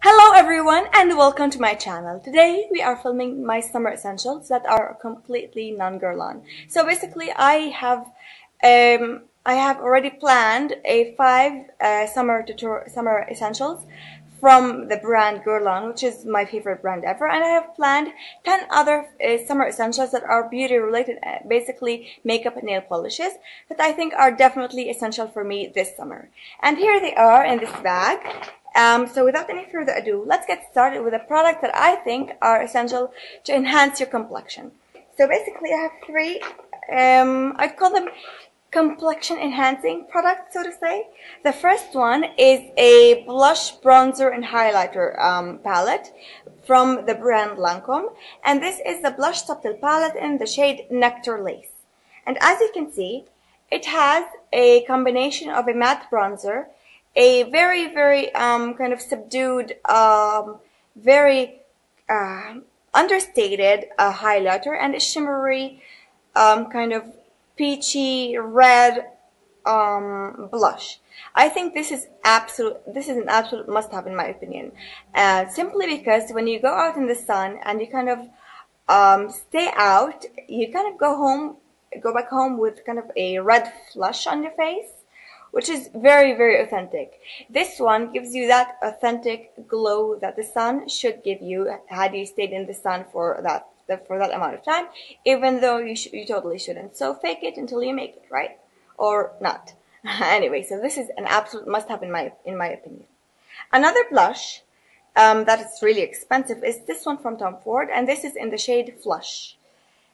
Hello everyone and welcome to my channel. Today we are filming my summer essentials that are completely non-girl on. So basically I have already planned a 5 summer essentials from the brand Guerlain, which is my favorite brand ever, and I have planned 10 other summer essentials that are beauty related, basically makeup and nail polishes that I think are definitely essential for me this summer. And here they are in this bag. So without any further ado, let's get started with the products that I think are essential to enhance your complexion. So basically I have 3, I call them complexion enhancing products, so to say. The first one is a blush, bronzer, and highlighter palette from the brand Lancome. And this is the Blush Subtil palette in the shade Nectar Lace. And as you can see, it has a combination of a matte bronzer, a very kind of subdued, very understated highlighter, and a shimmery kind of peachy red blush. I think this is an absolute must-have in my opinion, simply because when you go out in the sun and you kind of stay out, you kind of go back home with kind of a red flush on your face, which is very authentic. This one gives you that authentic glow that the sun should give you had you stayed in the sun for that amount of time, even though you totally shouldn't. So fake it until you make it, right? Or not. Anyway, so this is an absolute must-have in my opinion. Another blush that is really expensive is this one from Tom Ford, and this is in the shade Flush.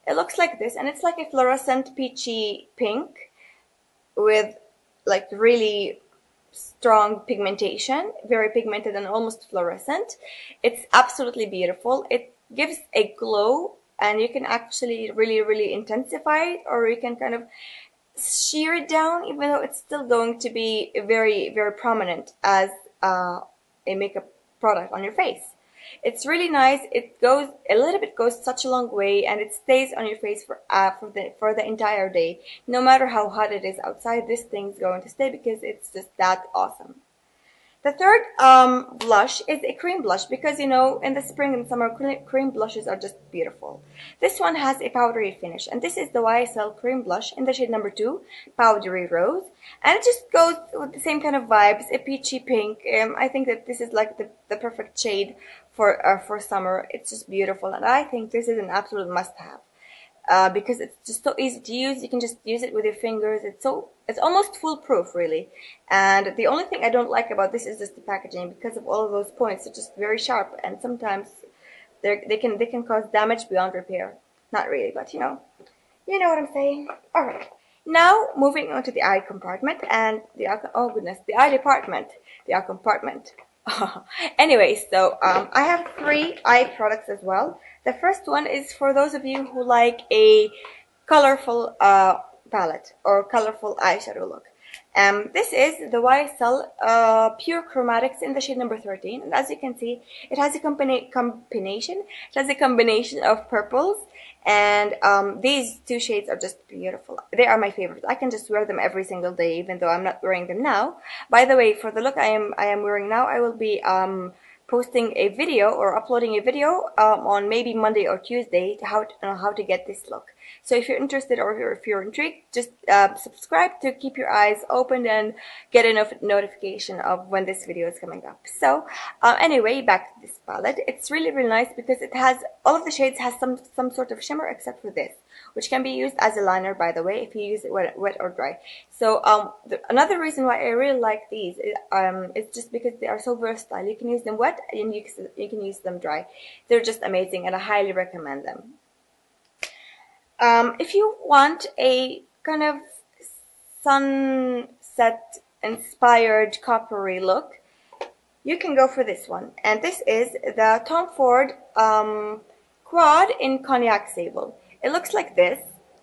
It looks like this, and it's like a fluorescent peachy pink with like really strong pigmentation, very pigmented and almost fluorescent. It's absolutely beautiful. It gives a glow, and you can actually really intensify it, or you can kind of sheer it down, even though it's still going to be very prominent as a makeup product on your face. It's really nice. It goes such a long way, and it stays on your face for the entire day. No matter how hot it is outside, this thing's going to stay because it's just that awesome. The third blush is a cream blush, because you know, in the spring and summer, cream blushes are just beautiful. This one has a powdery finish, and this is the YSL cream blush in the shade number 2, Powdery Rose, and it just goes with the same kind of vibes, a peachy pink. I think that this is like the perfect shade for summer. It's just beautiful, and I think this is an absolute must-have. Because it's just so easy to use. You can just use it with your fingers. It's almost foolproof, really. And the only thing I don't like about this is just the packaging, because of all of those points. They're just very sharp, and sometimes they can cause damage beyond repair. Not really, but you know what I'm saying. All right. Now moving on to the eye compartment and the eye department, the eye compartment. Anyway, so I have 3 eye products as well. The first one is for those of you who like a colorful palette or colorful eyeshadow look. This is the YSL Pure Chromatics in the shade number 13, and as you can see, it has a combination of purples, and these 2 shades are just beautiful. They are my favorite. I can just wear them every single day, even though I'm not wearing them now. By the way, for the look I am wearing now, I will be posting a video or uploading a video on maybe Monday or Tuesday to how to get this look. So if you're interested, or if you're intrigued, just subscribe to keep your eyes open and get a notification of when this video is coming up. So anyway, back to this palette. It's really nice because it has, all of the shades has some sort of shimmer except for this, which can be used as a liner, by the way, if you use it wet or dry. So another reason why I really like these is just because they are so versatile. You can use them wet and you can use them dry. They're just amazing, and I highly recommend them. If you want a kind of sunset inspired coppery look, you can go for this one. And this is the Tom Ford Quad in Cognac Sable. It looks like this,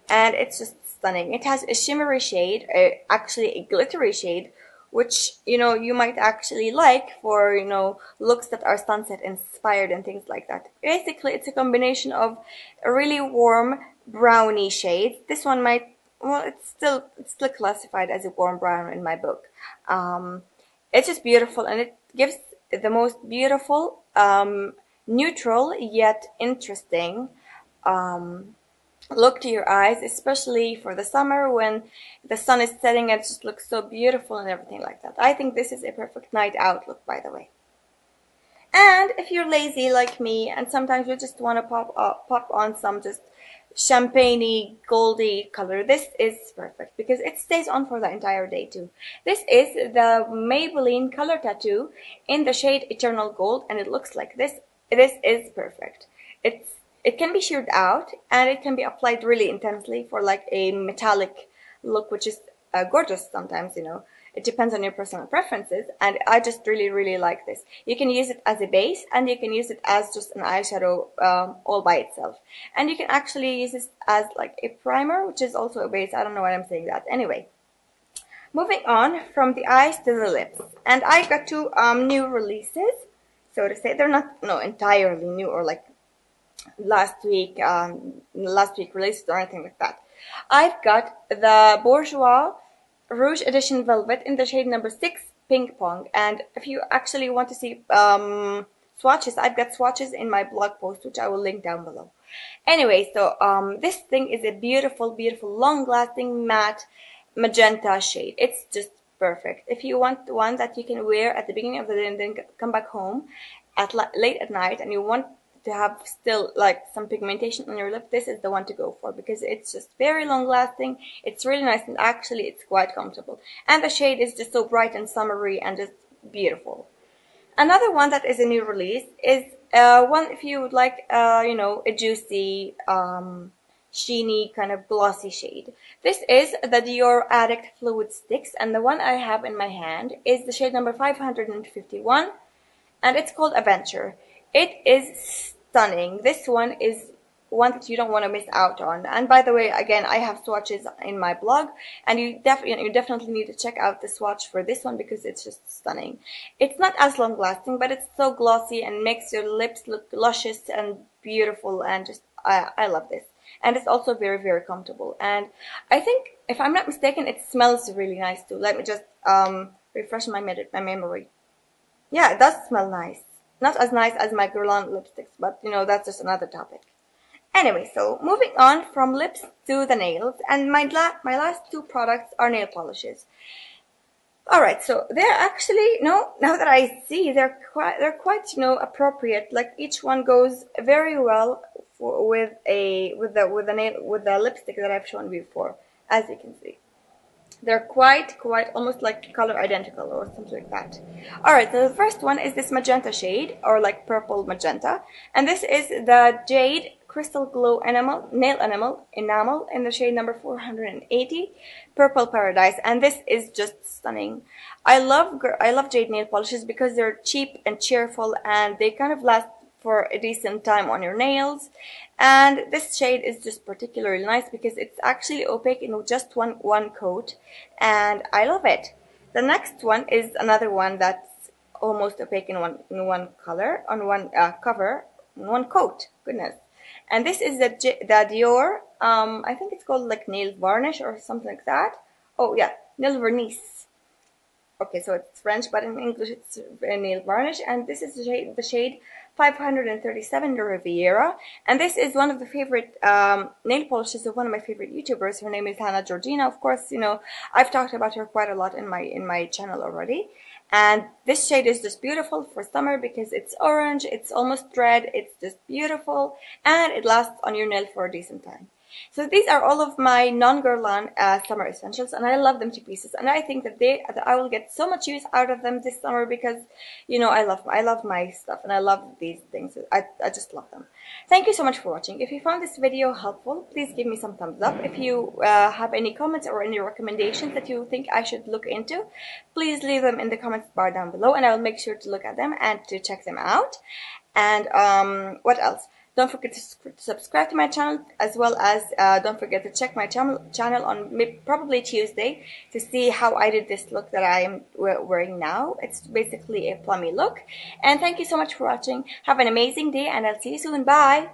and it's just stunning. It has a shimmery shade, actually a glittery shade, which you might actually like for looks that are sunset inspired and things like that. Basically, it's a combination of a really warm brownie shade. This one might, well, it's still classified as a warm brown in my book. It's just beautiful, and it gives the most beautiful, neutral yet interesting look to your eyes, especially for the summer when the sun is setting. It just looks so beautiful and everything like that. I think this is a perfect night out look, by the way. And if you're lazy like me and sometimes you just want to pop on some just champagne-y, goldy color, this is perfect because it stays on for the entire day too. This is the Maybelline Color Tattoo in the shade Eternal Gold, and it looks like this. This is perfect. It can be sheared out and it can be applied really intensely for like a metallic look, which is gorgeous sometimes, you know. It depends on your personal preferences, and I just really like this. You can use it as a base, and you can use it as just an eyeshadow all by itself. And you can actually use this as like a primer, which is also a base. I don't know why I'm saying that. Anyway, moving on from the eyes to the lips. And I got two new releases, so to say. They're not entirely new or like last week releases or anything like that. I've got the Bourjois Rouge Edition Velvet in the shade number 6, Ping Pong. And if you actually want to see swatches, I've got swatches in my blog post, which I will link down below. Anyway, so this thing is a beautiful, long-lasting matte magenta shade. It's just perfect. If you want one that you can wear at the beginning of the day and then come back home at late at night, and you want to have still like some pigmentation on your lip, this is the one to go for because it's just very long lasting. It's really nice, and actually it's quite comfortable, and the shade is just so bright and summery and just beautiful. Another one that is a new release is one if you would like you know, a juicy sheeny kind of glossy shade. This is the Dior Addict Fluid Sticks, and the one I have in my hand is the shade number 551, and it's called Aventure. It is stunning. This one is one that you don't want to miss out on. And by the way, again, I have swatches in my blog, and you definitely need to check out the swatch for this one because it's just stunning. It's not as long lasting, but it's so glossy and makes your lips look luscious and beautiful, and just I love this. And it's also very comfortable. And I think, if I'm not mistaken, it smells really nice too. Let me just refresh my memory. Yeah, it does smell nice. Not as nice as my Guerlain lipsticks, but you know, that's just another topic. Anyway, so moving on from lips to the nails, and my last two products are nail polishes. Alright, so they're actually, now that I see, they're quite, you know, appropriate. Like each one goes very well with the lipstick that I've shown before, as you can see. They're quite almost like color identical or something like that. Alright, so the first one is this magenta shade, or like purple magenta. And this is the Jade Crystal Glow Nail Enamel in the shade number 480, Purple Paradise. And this is just stunning. I love jade nail polishes because they're cheap and cheerful, and they kind of last for a decent time on your nails. And this shade is just particularly nice because it's actually opaque in just one coat, and I love it. The next one is another one that's almost opaque in one color, on one cover, in one coat. Goodness. And this is the Dior, I think it's called like nail varnish or something like that. Oh yeah, nail vernice. Okay, so it's French, but in English it's nail varnish. And this is the shade 537, the Riviera. And this is one of the favorite nail polishes of one of my favorite YouTubers. Her name is Hannah Georgina. Of course, you know, I've talked about her quite a lot in my channel already. And this shade is just beautiful for summer because it's orange, it's almost red, it's just beautiful, and it lasts on your nail for a decent time. So these are all of my non-Guerlain summer essentials, and I love them to pieces. And I think that I will get so much use out of them this summer because, you know, I love my stuff, and I love these things. I just love them. Thank you so much for watching. If you found this video helpful, please give me some thumbs up. If you have any comments or any recommendations that you think I should look into, please leave them in the comments bar down below, and I will make sure to look at them and to check them out. And what else? Don't forget to subscribe to my channel, as well as don't forget to check my channel on probably Tuesday to see how I did this look that I am wearing now. It's basically a plummy look. And thank you so much for watching. Have an amazing day, and I'll see you soon. Bye!